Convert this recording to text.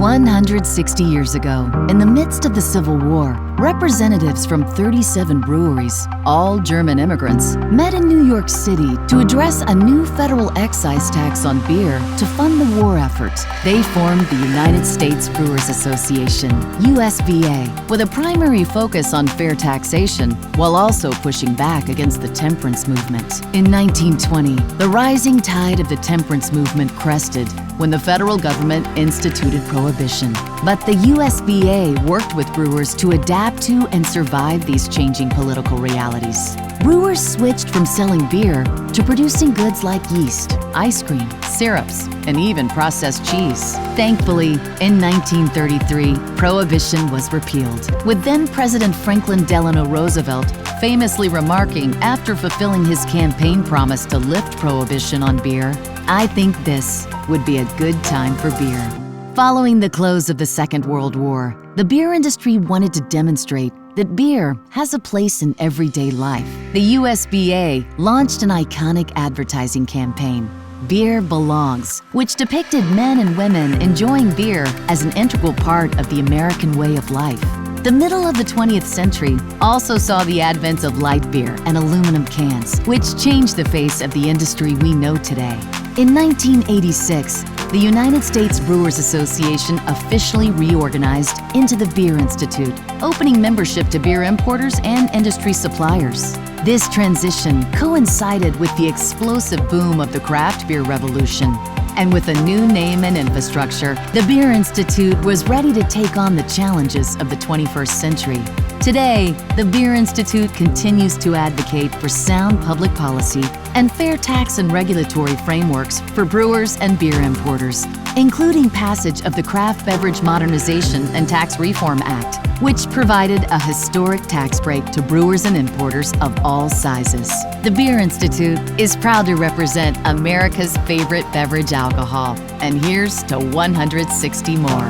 160 years ago, in the midst of the Civil War, representatives from 37 breweries, all German immigrants, met in New York City to address a new federal excise tax on beer to fund the war effort. They formed the United States Brewers Association, USBA, with a primary focus on fair taxation, while also pushing back against the temperance movement. In 1920, the rising tide of the temperance movement crested when the federal government instituted prohibition. But the USBA worked with brewers to adapt to and survive these changing political realities. Brewers switched from selling beer to producing goods like yeast, ice cream, syrups, and even processed cheese. Thankfully, in 1933, Prohibition was repealed, with then-President Franklin Delano Roosevelt famously remarking after fulfilling his campaign promise to lift Prohibition on beer, "I think this would be a good time for beer." Following the close of the Second World War, the beer industry wanted to demonstrate that beer has a place in everyday life. The USBA launched an iconic advertising campaign, Beer Belongs, which depicted men and women enjoying beer as an integral part of the American way of life. The middle of the 20th century also saw the advent of light beer and aluminum cans, which changed the face of the industry we know today. In 1986, the United States Brewers Association officially reorganized into the Beer Institute, opening membership to beer importers and industry suppliers. This transition coincided with the explosive boom of the craft beer revolution. And with a new name and infrastructure, the Beer Institute was ready to take on the challenges of the 21st century. Today, the Beer Institute continues to advocate for sound public policy and fair tax and regulatory frameworks for brewers and beer importers, including passage of the Craft Beverage Modernization and Tax Reform Act, which provided a historic tax break to brewers and importers of all sizes. The Beer Institute is proud to represent America's favorite beverage alcohol, and here's to 160 more.